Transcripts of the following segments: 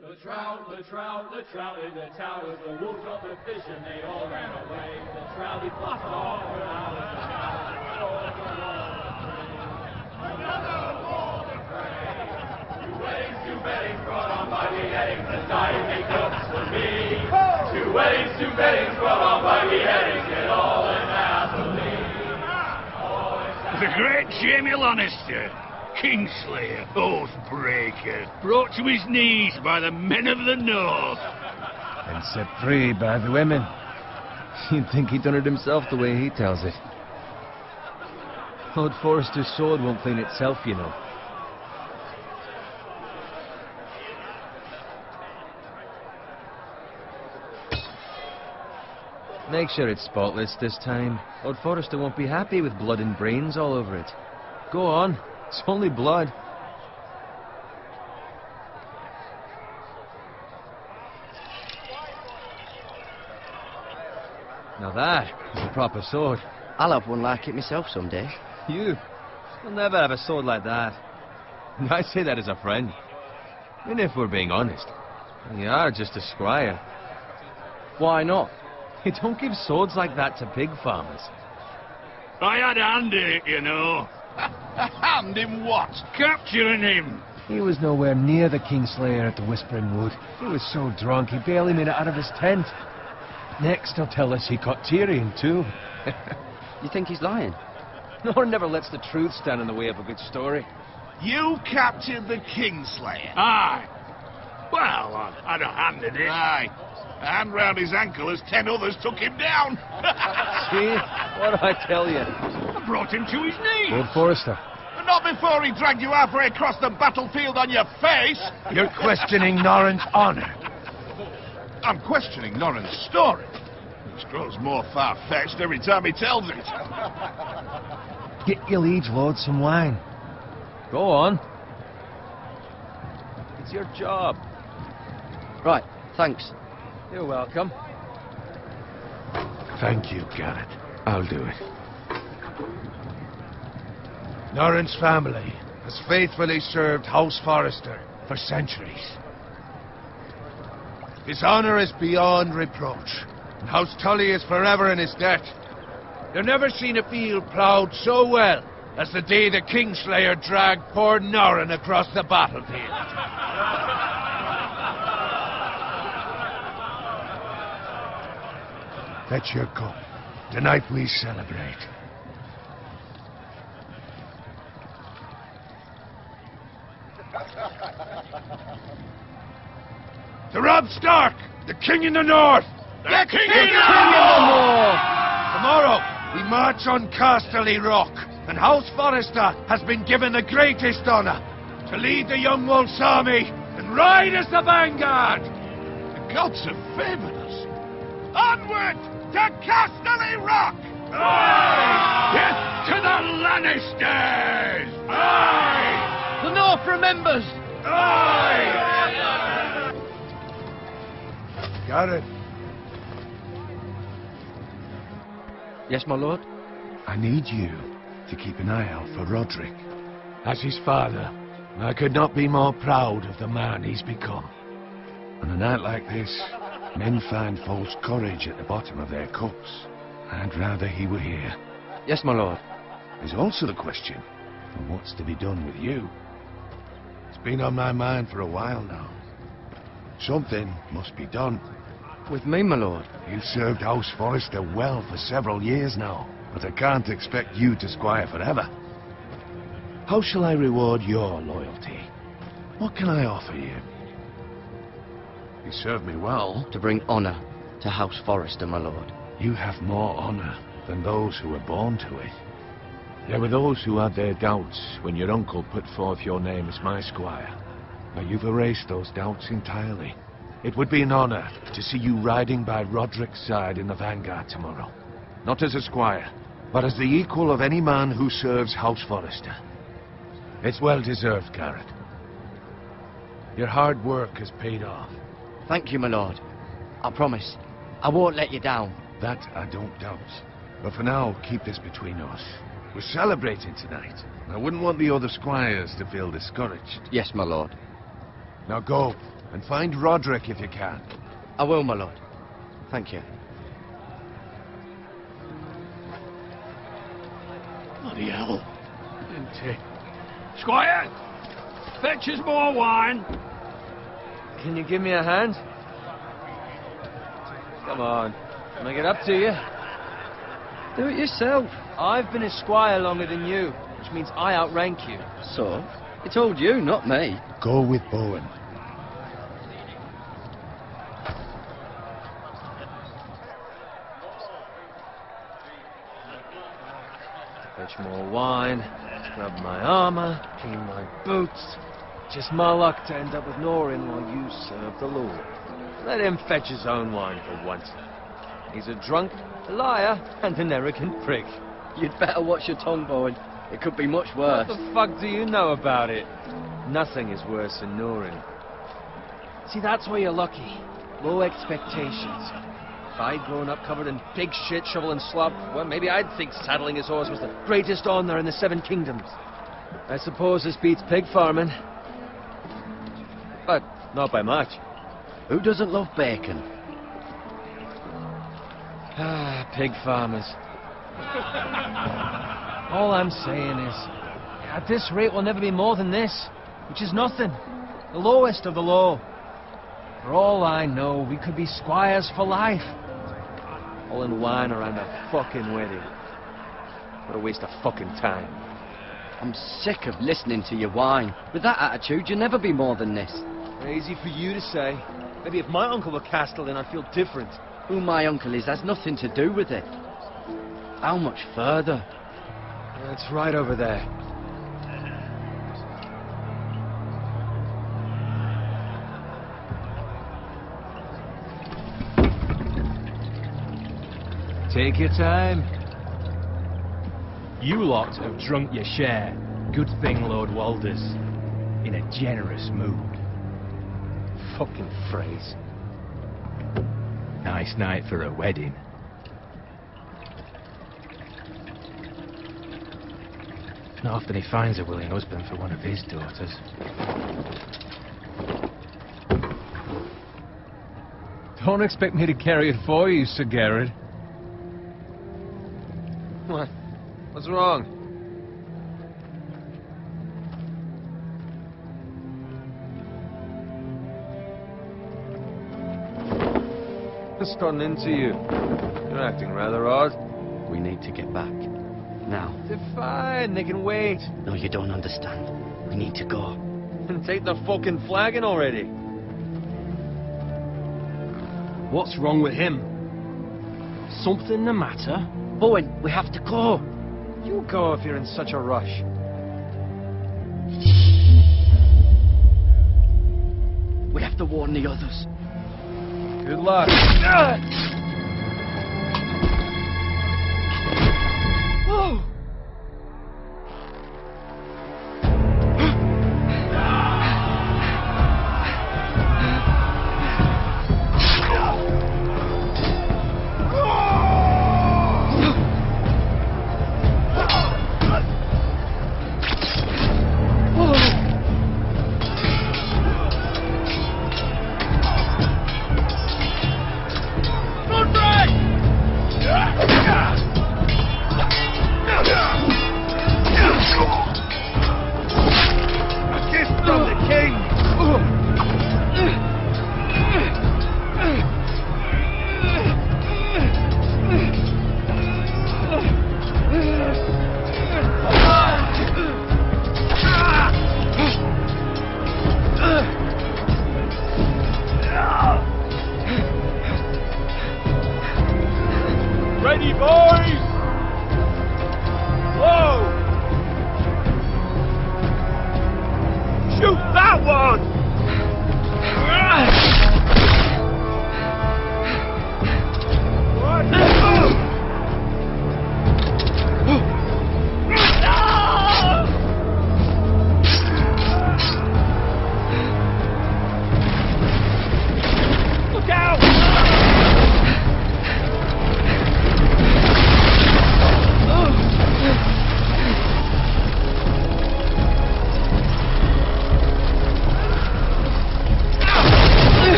The trout in the towers, the wolves got the fish and they all ran away. The trout, he fought all for hours, the another wall to pray. Two weddings brought on by beheadings, the dying make notes for me. Two weddings brought on by beheadings, get all in happily. The great Jamie Lannister, Kingslayer, Oathbreaker, brought to his knees by the men of the North. And set free by the women. You'd think he'd done it himself the way he tells it. Lord Forrester's sword won't clean itself, you know. Make sure it's spotless this time. Lord Forrester won't be happy with blood and brains all over it. Go on. It's only blood. Now that is a proper sword. I'll have one like it myself someday. You'll never have a sword like that. And I say that as a friend. And if we're being honest, you are just a squire. Why not? You don't give swords like that to pig farmers. I had a hand in it, you know. A hand in what? Capturing him. He was nowhere near the Kingslayer at the Whispering Wood. He was so drunk he barely made it out of his tent. Next he'll tell us he caught Tyrion too. You think he's lying? Nor never lets the truth stand in the way of a good story. You captured the Kingslayer? Aye. Well, I had a hand in it. Aye. A hand round his ankle as 10 others took him down. See? What did I tell you? I brought him to his knees. Lord Forrester. Not before he dragged you halfway across the battlefield on your face. You're questioning Norrin's honor. I'm questioning Norrin's story, which grows more far-fetched every time he tells it. Get your liege lord some wine. Go on. It's your job. Right, thanks. You're welcome. Thank you, Garrett. I'll do it. Norrin's family has faithfully served House Forrester for centuries. His honor is beyond reproach, and House Tully is forever in his debt. You've never seen a field ploughed so well as the day the Kingslayer dragged poor Norrin across the battlefield. Fetch your cup. Tonight we celebrate. To Robb Stark, the King in the North! The King in the North! Tomorrow, we march on Casterly Rock, and House Forrester has been given the greatest honor to lead the Young Wolf's army and ride as the vanguard! The gods have favored us. Onward to Casterly Rock! Aye! Death to the Lannisters! Aye! The North remembers! Aye! Garrett, Yes, my lord? I need you to keep an eye out for Roderick. As his father, I could not be more proud of the man he's become. On a night like this, men find false courage at the bottom of their cups. I'd rather he were here. Yes, my lord. There's also the question of what's to be done with you. It's been on my mind for a while now. Something must be done. With me, my lord? You've served House Forrester well for several years now, but I can't expect you to squire forever. How shall I reward your loyalty? What can I offer you? You served me well. To bring honor to House Forrester, my lord. You have more honor than those who were born to it. There were those who had their doubts when your uncle put forth your name as my squire. But you've erased those doubts entirely. It would be an honor to see you riding by Roderick's side in the vanguard tomorrow. Not as a squire, but as the equal of any man who serves House Forrester. It's well deserved, Garrett. Your hard work has paid off. Thank you, my lord. I promise. I won't let you down. That I don't doubt. But for now, keep this between us. We're celebrating tonight. I wouldn't want the other squires to feel discouraged. Yes, my lord. Now go. And find Roderick if you can. I will, my lord. Thank you. Bloody hell. Isn't it? Squire! Fetch us more wine. Can you give me a hand? Come on. Can I get up to you? Do it yourself. I've been a squire longer than you, which means I outrank you. So? I told you, not me. Go with Bowen. Fetch more wine, scrub my armor, clean my boots. Just my luck to end up with Norin while you serve the Lord. Let him fetch his own wine for once. He's a drunk, a liar, and an arrogant prick. You'd better watch your tongue, Bowen. It could be much worse. What the fuck do you know about it? Nothing is worse than Norin. See, that's where you're lucky. Low expectations. If I'd grown up covered in pig shit, shovel and slop, well, maybe I'd think saddling his horse was the greatest honour in the Seven Kingdoms. I suppose this beats pig farming. But not by much. Who doesn't love bacon? Ah, pig farmers. All I'm saying is, at this rate we'll never be more than this, which is nothing. The lowest of the low. For all I know, we could be squires for life. All in wine around a fucking wedding. What a waste of fucking time. I'm sick of listening to your whine. With that attitude, you'll never be more than this. Easy for you to say. Maybe if my uncle were Castellan, I'd feel different. Who my uncle is has nothing to do with it. How much further? It's right over there. Take your time. You lot have drunk your share. Good thing, Lord Walder's in a generous mood. Fucking phrase. Nice night for a wedding. Not often he finds a willing husband for one of his daughters. Don't expect me to carry it for you, Sir Garrett. What? What's wrong? What's gotten into you? You're acting rather odd. We need to get back. Now. They're fine, they can wait. No, you don't understand. We need to go. And take the fucking flagon already. What's wrong with him? Something the matter? Bowen, we have to go. You go if you're in such a rush. We have to warn the others. Good luck. Whoa! Ready, boys! Whoa! Shoot that one! Look out!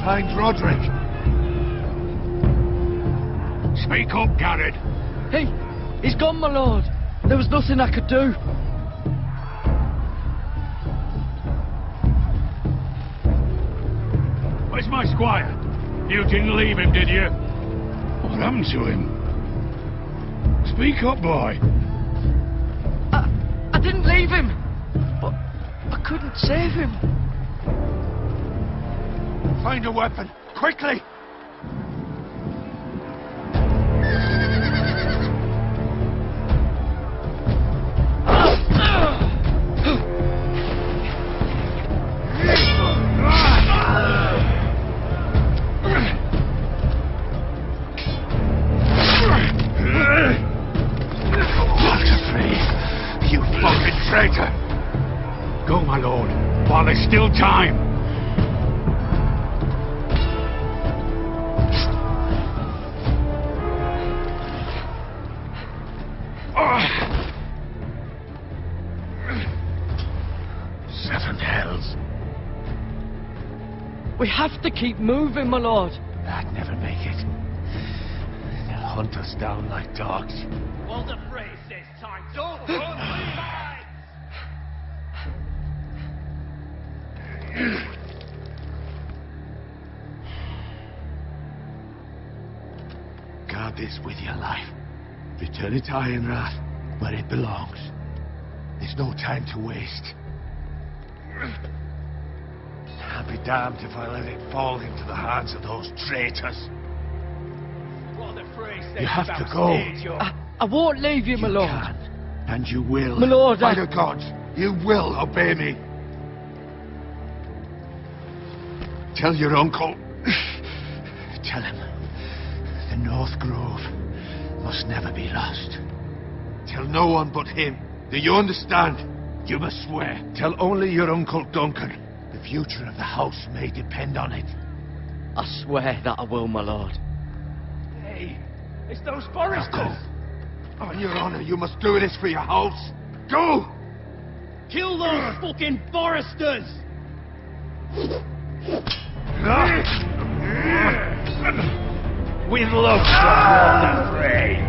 find Roderick. Speak up, Garrett. He's gone, my lord. There was nothing I could do. Where's my squire? You didn't leave him, did you? What happened to him? Speak up, boy. I didn't leave him, but I couldn't save him. Find a weapon, quickly! Go, my lord, while there's still time. Seven hells. We have to keep moving, my lord. I'd never make it. They'll hunt us down like dogs. Well, the phrase says time's over. Levi! Guard this with your life. Return it to Ironrath, where it belongs. There's no time to waste. I'll be damned if I let it fall into the hands of those traitors. Well, the phrase says You have to about go. stage, you're- I won't leave you, my You lord. can, and you will. My lord, By the gods, you will obey me. Tell your uncle. Tell him the North Grove must never be lost. Tell no one but him. Do you understand? You must swear. Tell only your Uncle Duncan. The future of the house may depend on it. I swear that I will, my lord. Hey, it's those foresters. On your honor, you must do this for your house. Go! Kill those fucking foresters. With love, the fray.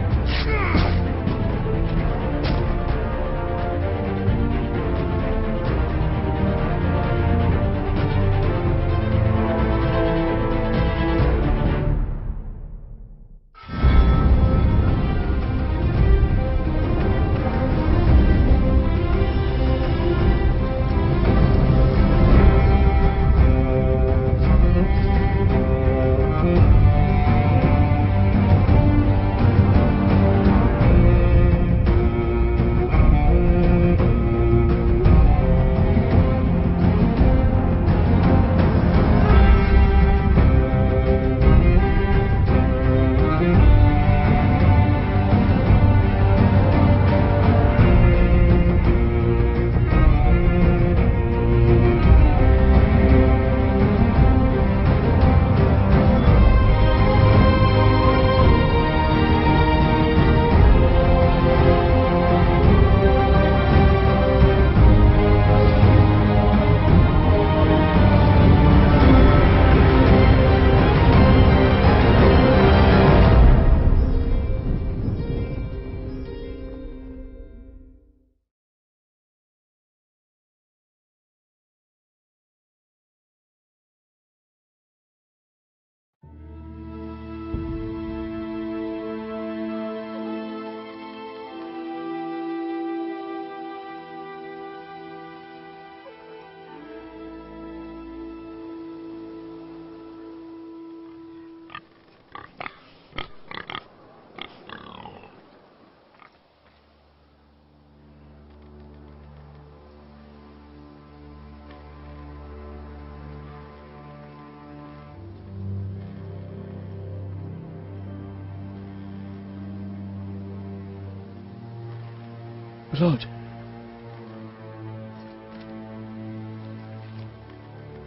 Blood.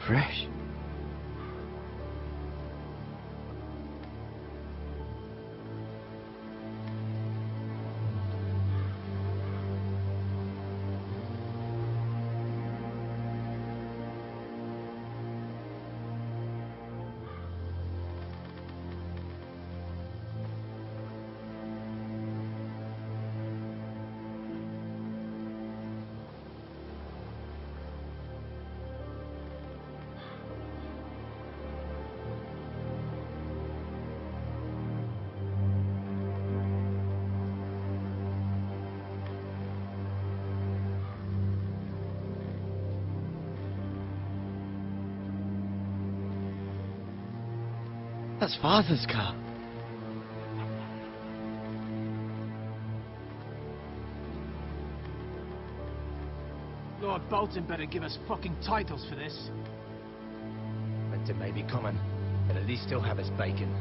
Fresh. That's Father's car. Lord Bolton better give us fucking titles for this. Winter may be coming, but at least he'll have his bacon.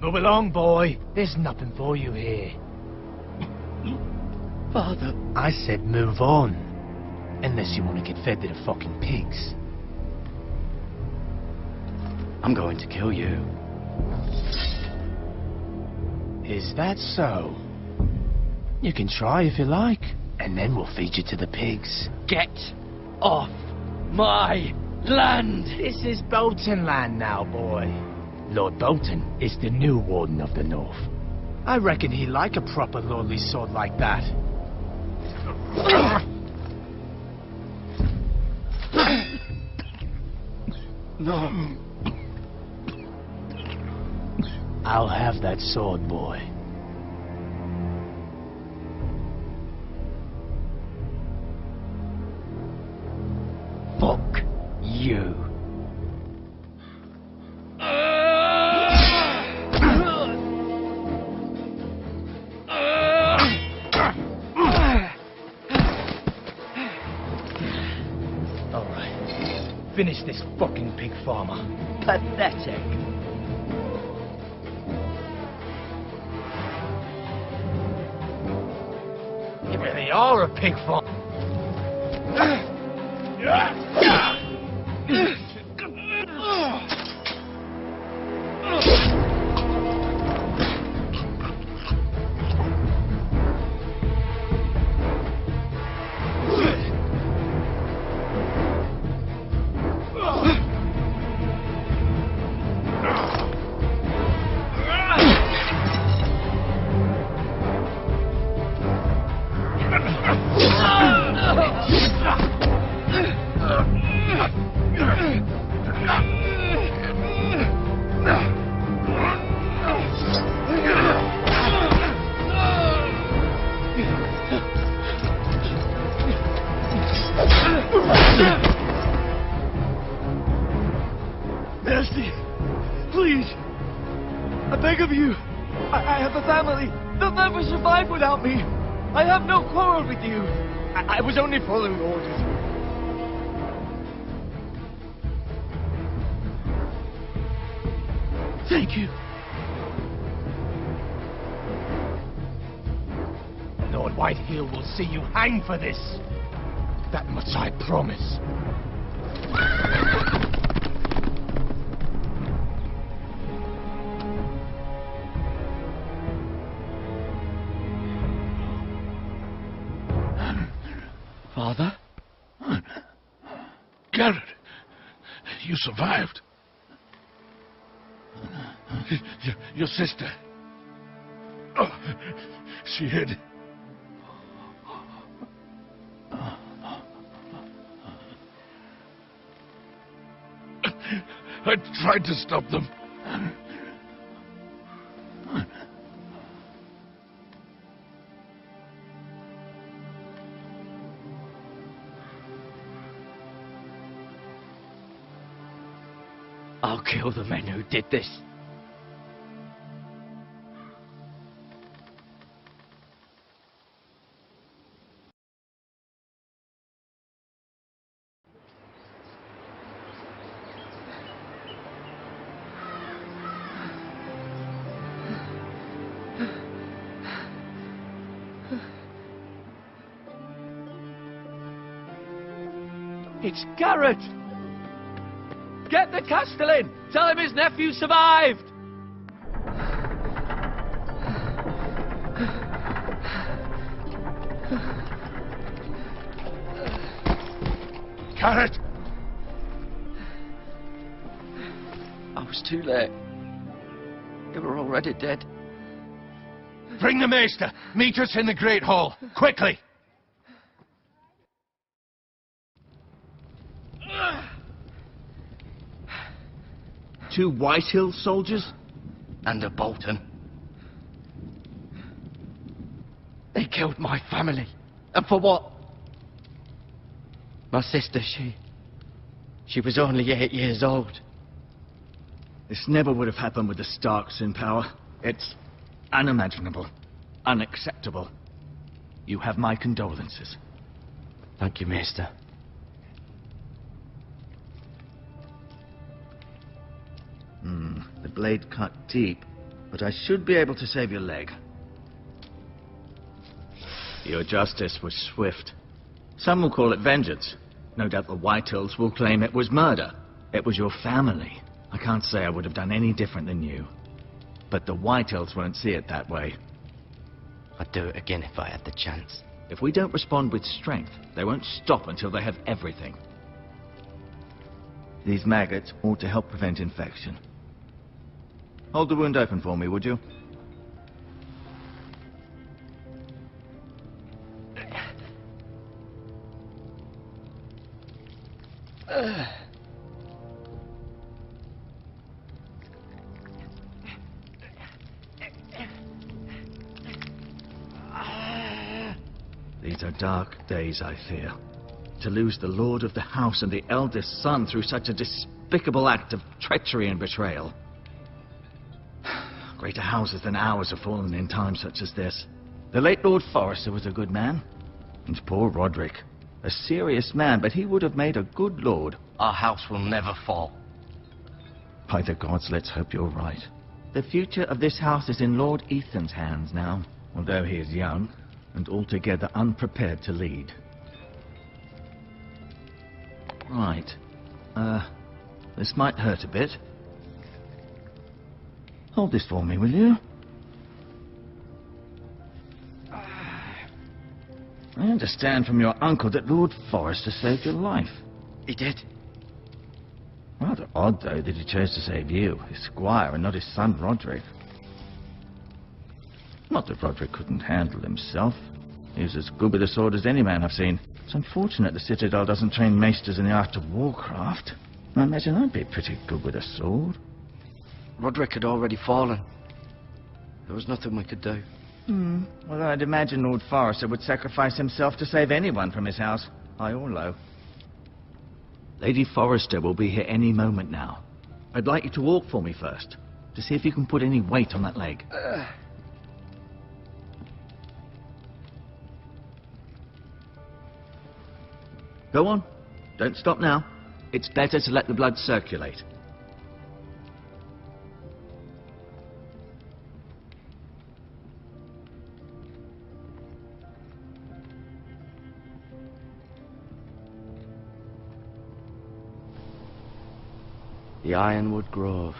Move along, boy. There's nothing for you here. Father. I said move on. Unless you want to get fed to the fucking pigs. I'm going to kill you. Is that so? You can try if you like, and then we'll feed you to the pigs. Get off my land! This is Bolton land now, boy. Lord Bolton is the new Warden of the North. I reckon he'd like a proper lordly sword like that. No. I'll have that sword, boy. Fuck you. Finish this fucking pig farmer. Pathetic. You really are a pig farmer. Nasty, please, I beg of you. I have a family. They'll never survive without me. I have no quarrel with you. I was only following orders. Thank you. Lord Whitehill will see you hang for this. That much I promise. Father? Garrett, you survived. Your sister. Oh, she hid. I tried to stop them. I'll kill the men who did this. It's Garrett! Get the Castellan! Tell him his nephew survived! Garrett! I was too late. They were already dead. Bring the Maester! Meet us in the Great Hall! Quickly! 2 Whitehill soldiers? And a Bolton. They killed my family. And for what? My sister, she was only 8 years old. This never would have happened with the Starks in power. It's unimaginable. Unacceptable. You have my condolences. Thank you, Maester. The blade cut deep, but I should be able to save your leg. Your justice was swift. Some will call it vengeance. No doubt the Whitehills will claim it was murder. It was your family. I can't say I would have done any different than you. But the Whitehills won't see it that way. I'd do it again if I had the chance. If we don't respond with strength, they won't stop until they have everything. These maggots ought to help prevent infection. Hold the wound open for me, would you? These are dark days, I fear. To lose the lord of the house and the eldest son through such a despicable act of treachery and betrayal. Greater houses than ours have fallen in times such as this. The late Lord Forrester was a good man. And poor Roderick. A serious man, but he would have made a good lord. Our house will never fall. By the gods, let's hope you're right. The future of this house is in Lord Ethan's hands now, although he is young and altogether unprepared to lead. Right. This might hurt a bit. Hold this for me, will you? I understand from your uncle that Lord Forrester saved your life. He did. Rather odd, though, that he chose to save you, his squire, and not his son Roderick. Not that Roderick couldn't handle himself. He was as good with a sword as any man I've seen. It's unfortunate the Citadel doesn't train maesters in the art of warcraft. I imagine I'd be pretty good with a sword. Roderick had already fallen. There was nothing we could do. Well, I'd imagine Lord Forrester would sacrifice himself to save anyone from his house, high or low. Lady Forrester will be here any moment now. I'd like you to walk for me first, to see if you can put any weight on that leg. Go on. Don't stop now. It's better to let the blood circulate. The Ironwood Grove.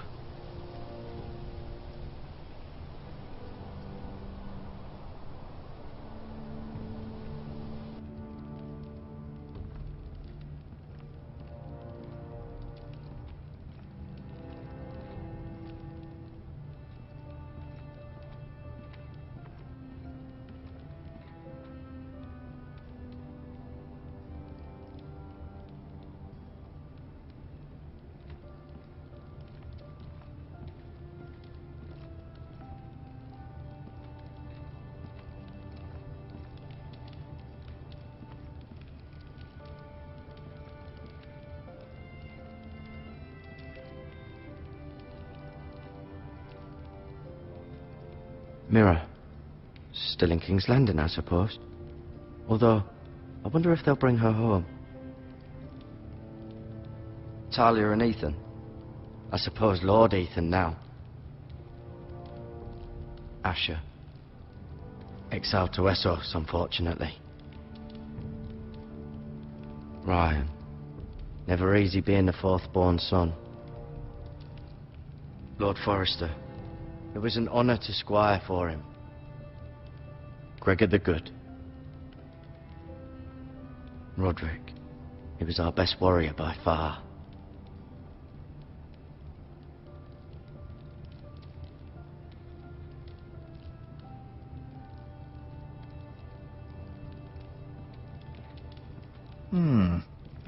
Mirror. Still in King's Landing, I suppose. Although, I wonder if they'll bring her home. Talia and Ethan. I suppose Lord Ethan now. Asher. Exiled to Essos, unfortunately. Ryan. Never easy being the fourth-born son. Lord Forrester. It was an honour to squire for him. Gregor the Good. Roderick. He was our best warrior by far.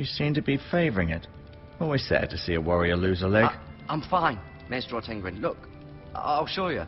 You seem to be favouring it. Always sad to see a warrior lose a leg. I'm fine, Maestro Tengrin. Look, I'll show you.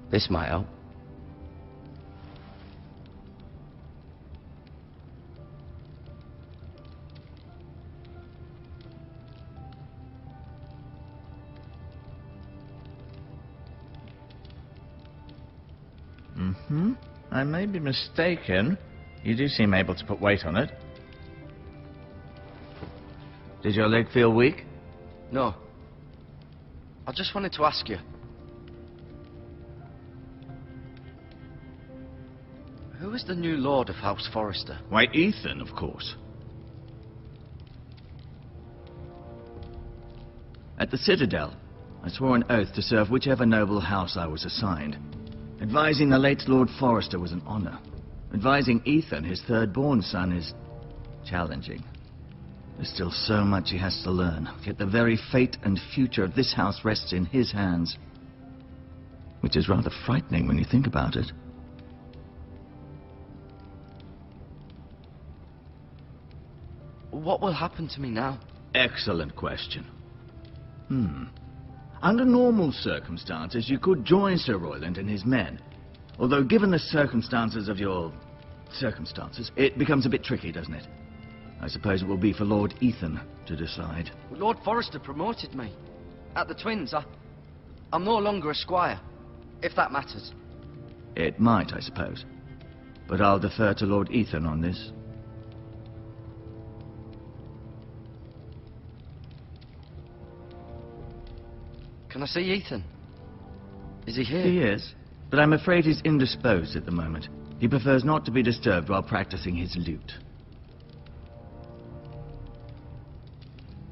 This might help. I may be mistaken. You do seem able to put weight on it. Did your leg feel weak? No. I just wanted to ask you. Who is the new Lord of House Forrester? Why, Ethan, of course. At the Citadel, I swore an oath to serve whichever noble house I was assigned. Advising the late Lord Forrester was an honor. Advising Ethan, his third-born son, is challenging. There's still so much he has to learn, yet the very fate and future of this house rests in his hands. Which is rather frightening when you think about it. What will happen to me now? Excellent question. Under normal circumstances, you could join Sir Royland and his men. Although, given the circumstances of your circumstances, it becomes a bit tricky, doesn't it? I suppose it will be for Lord Ethan to decide. Lord Forrester promoted me. At the Twins, I'm no longer a squire, if that matters. It might, I suppose. But I'll defer to Lord Ethan on this. Can I see Ethan? Is he here? He is, but I'm afraid he's indisposed at the moment. He prefers not to be disturbed while practicing his lute.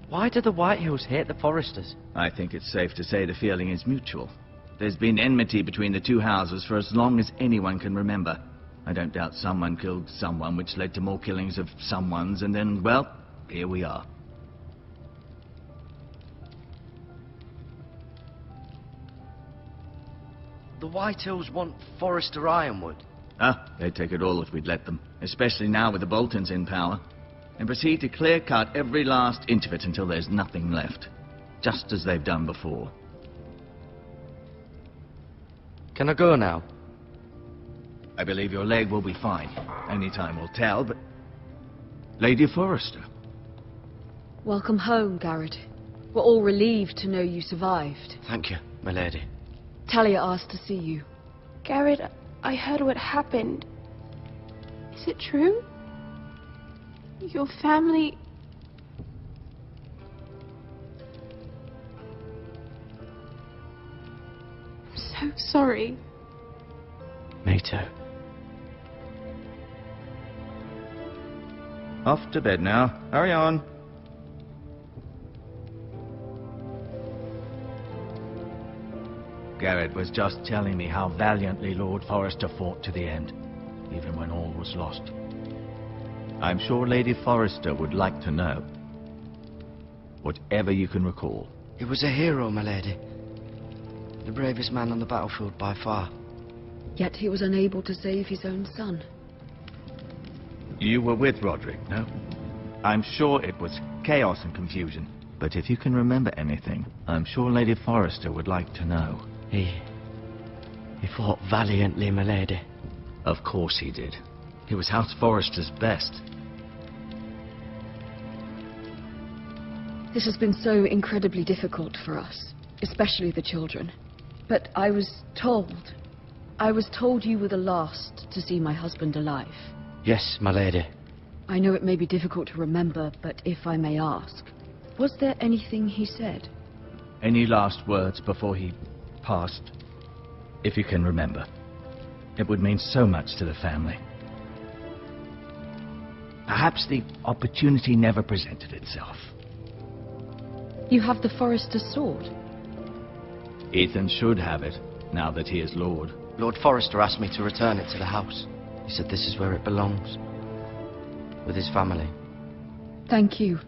Why do the Whitehills hate the Forresters? I think it's safe to say the feeling is mutual. There's been enmity between the two houses for as long as anyone can remember. I don't doubt someone killed someone, which led to more killings of someones, and then, well, here we are. The Whitehills want Forrester Ironwood. They'd take it all if we'd let them, especially now with the Boltons in power, and proceed to clear-cut every last inch of it until there's nothing left, just as they've done before. Can I go now? I believe your leg will be fine. Only time will tell, but... Lady Forrester. Welcome home, Garrett. We're all relieved to know you survived. Thank you, my lady. Talia asked to see you. Garrett, I heard what happened. Is it true? Your family... I'm so sorry. Me too. Off to bed now. Hurry on. Garrett was just telling me how valiantly Lord Forrester fought to the end, even when all was lost. I'm sure Lady Forrester would like to know. Whatever you can recall. He was a hero, my lady. The bravest man on the battlefield by far. Yet he was unable to save his own son. You were with Roderick, no? I'm sure it was chaos and confusion. But if you can remember anything, I'm sure Lady Forrester would like to know. He fought valiantly, my lady. Of course he did. He was House Forrester's best. This has been so incredibly difficult for us, especially the children. But I was told you were the last to see my husband alive. Yes, my lady. I know it may be difficult to remember, but if I may ask, was there anything he said? Any last words before he passed? if you can remember. It would mean so much to the family. Perhaps the opportunity never presented itself. You have the Forester's sword. Ethan should have it, now that he is Lord. Lord Forrester asked me to return it to the house. He said this is where it belongs. With his family. Thank you,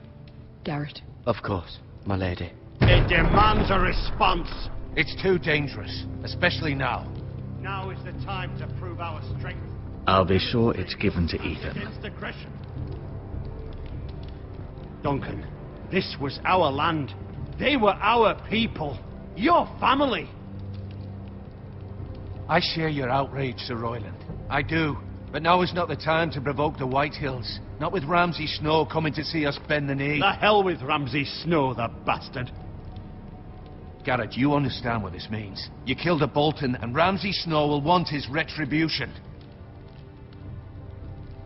Garrett. Of course, my lady. It demands a response. It's too dangerous, especially now. Now is the time to prove our strength. I'll be sure it's given to Ethan. Against aggression. Duncan, this was our land. They were our people. Your family. I share your outrage, Sir Royland. I do. But now is not the time to provoke the Whitehills. Not with Ramsay Snow coming to see us bend the knee. The hell with Ramsay Snow, the bastard. Garrett, you understand what this means. You killed a Bolton, and Ramsay Snow will want his retribution.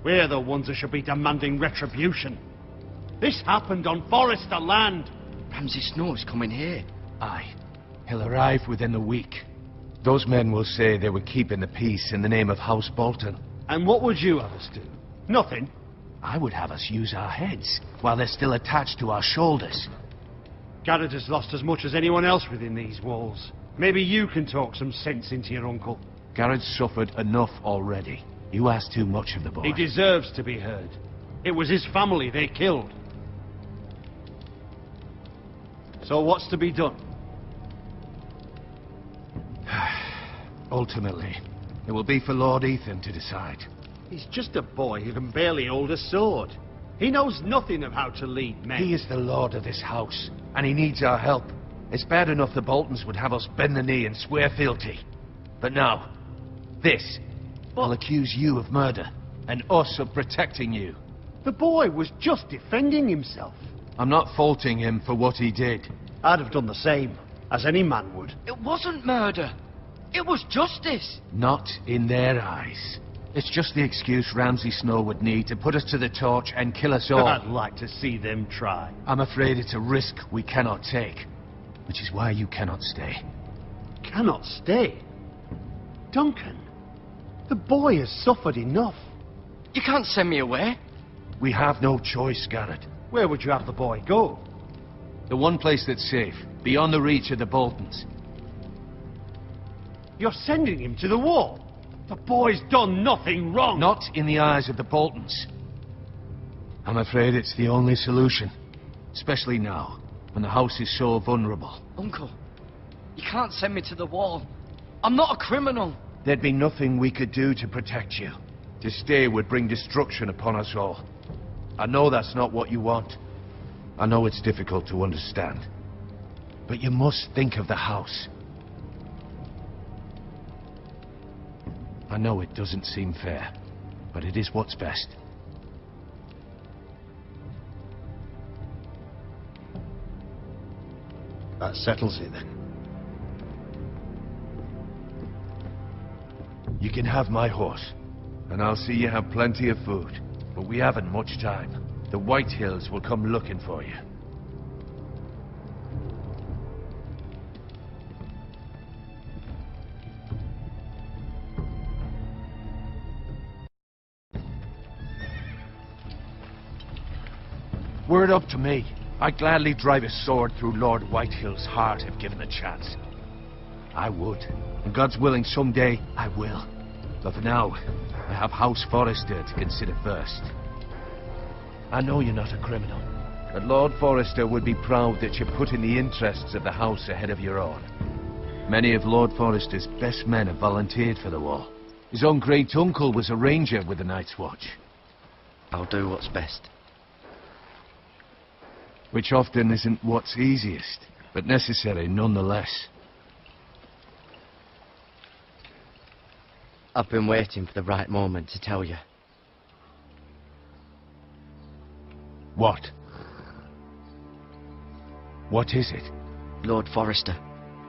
We're the ones who should be demanding retribution. This happened on Forester land. Ramsay Snow is coming here. Aye. He'll arrive within a week. Those men will say they were keeping the peace in the name of House Bolton. And what would you have us do? Nothing. I would have us use our heads, while they're still attached to our shoulders. Garrett has lost as much as anyone else within these walls. Maybe you can talk some sense into your uncle. Garrett's suffered enough already. You ask too much of the boy. He deserves to be heard. It was his family they killed. So what's to be done? Ultimately, it will be for Lord Ethan to decide. He's just a boy who can barely hold a sword. He knows nothing of how to lead men. He is the lord of this house, and he needs our help. It's bad enough the Boltons would have us bend the knee and swear fealty. But now, this will accuse you of murder, and us of protecting you. The boy was just defending himself. I'm not faulting him for what he did. I'd have done the same, as any man would. It wasn't murder. It was justice. Not in their eyes. It's just the excuse Ramsay Snow would need to put us to the torch and kill us all. I'd like to see them try. I'm afraid it's a risk we cannot take, which is why you cannot stay. Cannot stay? Duncan, the boy has suffered enough. You can't send me away. We have no choice, Garrett. Where would you have the boy go? The one place that's safe, beyond the reach of the Boltons. You're sending him to the wall. The boy's done nothing wrong. Not in the eyes of the Boltons. I'm afraid it's the only solution. Especially now, when the house is so vulnerable. Uncle, you can't send me to the wall. I'm not a criminal. There'd be nothing we could do to protect you. To stay would bring destruction upon us all. I know that's not what you want. I know it's difficult to understand. But you must think of the house. I know it doesn't seem fair, but it is what's best. That settles it then. You can have my horse, and I'll see you have plenty of food. But we haven't much time. The Whitehills will come looking for you. Were it up to me, I'd gladly drive a sword through Lord Whitehill's heart if given the chance. I would. And God's willing, someday I will. But for now, I have House Forrester to consider first. I know you're not a criminal, but Lord Forrester would be proud that you put in the interests of the house ahead of your own. Many of Lord Forrester's best men have volunteered for the war. His own great-uncle was a ranger with the Night's Watch. I'll do what's best. Which often isn't what's easiest, but necessary nonetheless. I've been waiting for the right moment to tell you. What? What is it? Lord Forrester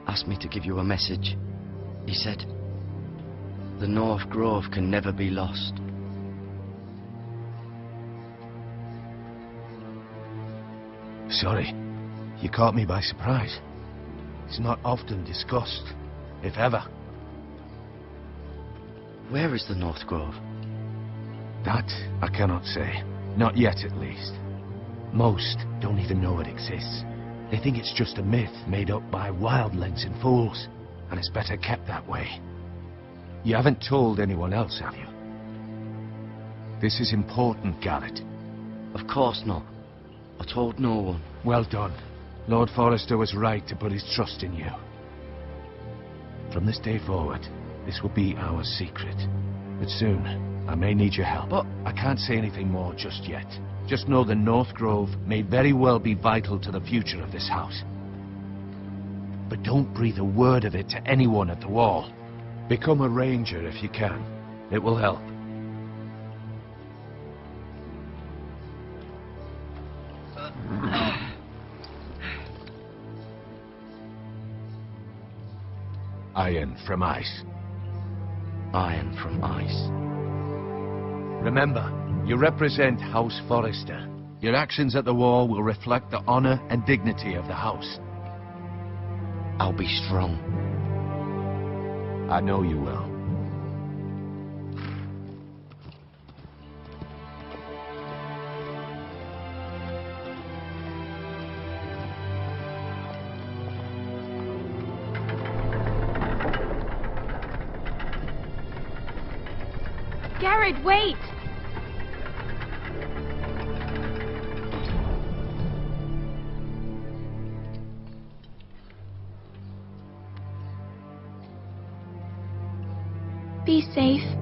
asked me to give you a message. He said, the North Grove can never be lost. Sorry, you caught me by surprise. It's not often discussed, if ever. Where is the North Grove? That I cannot say. Not yet, at least. Most don't even know it exists. They think it's just a myth made up by wildlings and fools, and it's better kept that way. You haven't told anyone else, have you? This is important, Garrett. Of course not. I told no one. Well done. Lord Forrester was right to put his trust in you. From this day forward, this will be our secret. But soon, I may need your help. But I can't say anything more just yet. Just know the North Grove may very well be vital to the future of this house. But don't breathe a word of it to anyone at the Wall. Become a ranger if you can. It will help. Iron from ice. Iron from ice. Remember, you represent House Forrester. Your actions at the Wall will reflect the honor and dignity of the house. I'll be strong. I know you will. Garrett, wait! Be safe.